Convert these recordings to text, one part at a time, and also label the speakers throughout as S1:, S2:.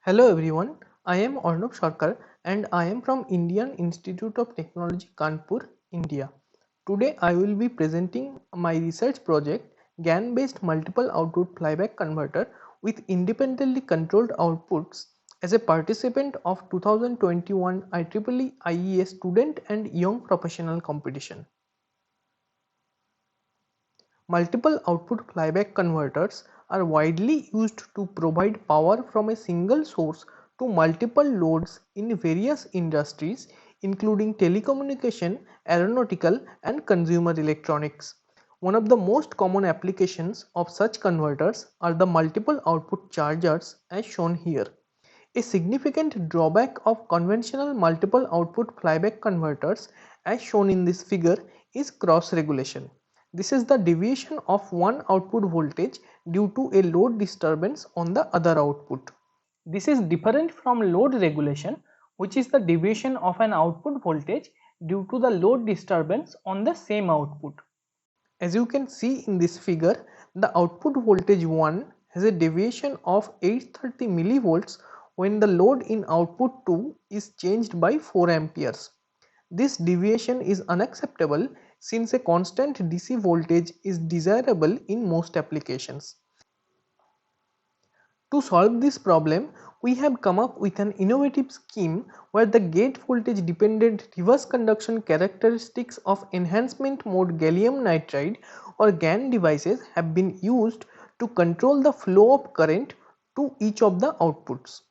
S1: Hello everyone, I am Arnab Sarkar and I am from Indian Institute of Technology Kanpur, India. Today I will be presenting my research project GAN-based multiple output flyback converter with independently controlled outputs as a participant of 2021 IEEE IES Student and Young Professional Competition. Multiple output flyback converters are widely used to provide power from a single source to multiple loads in various industries including telecommunication, aeronautical and consumer electronics. One of the most common applications of such converters are the multiple output chargers as shown here. A significant drawback of conventional multiple output flyback converters as shown in this figure is cross regulation. This is the deviation of one output voltage due to a load disturbance on the other output. This is different from load regulation, which is the deviation of an output voltage due to the load disturbance on the same output. As you can see in this figure, the output voltage 1 has a deviation of 830 millivolts when the load in output 2 is changed by 4 amperes. This deviation is unacceptable since a constant DC voltage is desirable in most applications. To solve this problem, we have come up with an innovative scheme where the gate voltage dependent reverse conduction characteristics of enhancement mode gallium nitride or GaN devices have been used to control the flow of current to each of the outputs.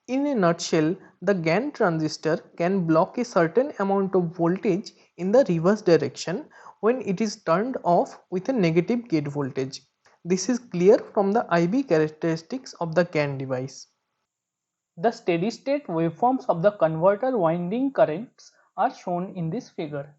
S1: In a nutshell, the GaN transistor can block a certain amount of voltage in the reverse direction when it is turned off with a negative gate voltage. This is clear from the IB characteristics of the GaN device. The steady state waveforms of the converter winding currents are shown in this figure.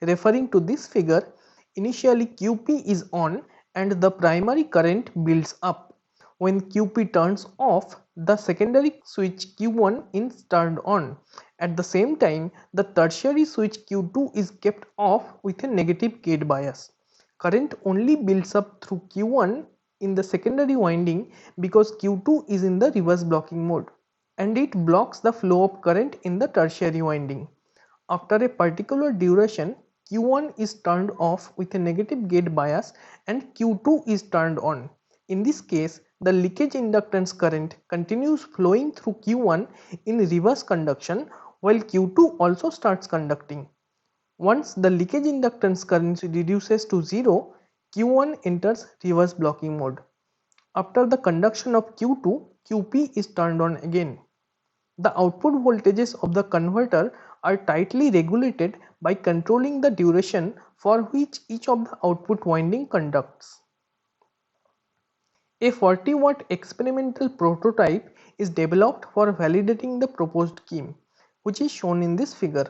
S1: Referring to this figure, initially QP is on and the primary current builds up. When QP turns off, the secondary switch Q1 is turned on. At the same time, the tertiary switch Q2 is kept off with a negative gate bias. Current only builds up through Q1 in the secondary winding because Q2 is in the reverse blocking mode and it blocks the flow of current in the tertiary winding. After a particular duration, Q1 is turned off with a negative gate bias and Q2 is turned on. In this case, the leakage inductance current continues flowing through Q1 in reverse conduction while Q2 also starts conducting. Once the leakage inductance current reduces to 0, Q1 enters reverse blocking mode. After the conduction of Q2, QP is turned on again. The output voltages of the converter are tightly regulated by controlling the duration for which each of the output winding conducts. A 40-watt experimental prototype is developed for validating the proposed scheme, which is shown in this figure.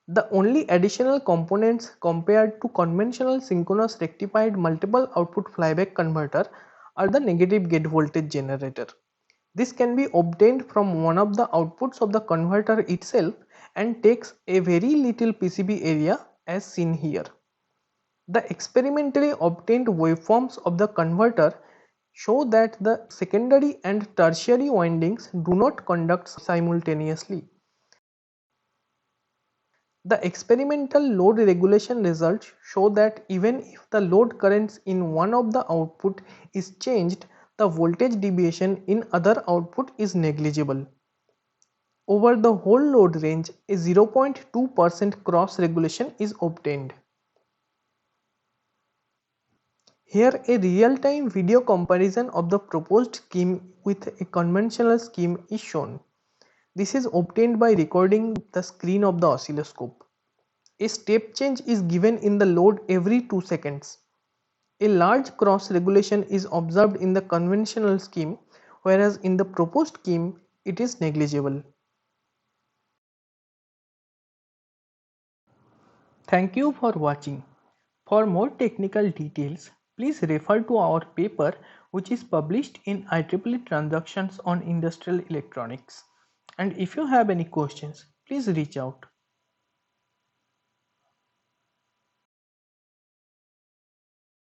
S1: The only additional components compared to conventional synchronous rectified multiple output flyback converter are the negative gate voltage generator. This can be obtained from one of the outputs of the converter itself and takes a very little PCB area as seen here. The experimentally obtained waveforms of the converter show that the secondary and tertiary windings do not conduct simultaneously. The experimental load regulation results show that even if the load currents in one of the output is changed, the voltage deviation in other output is negligible. Over the whole load range, a 0.2% cross regulation is obtained. Here a real-time video comparison of the proposed scheme with a conventional scheme is shown. This is obtained by recording the screen of the oscilloscope. A step change is given in the load every 2 seconds. A large cross regulation is observed in the conventional scheme, whereas in the proposed scheme it is negligible. Thank you for watching. For more technical details, please refer to our paper which is published in IEEE Transactions on Industrial Electronics. And if you have any questions, please reach out.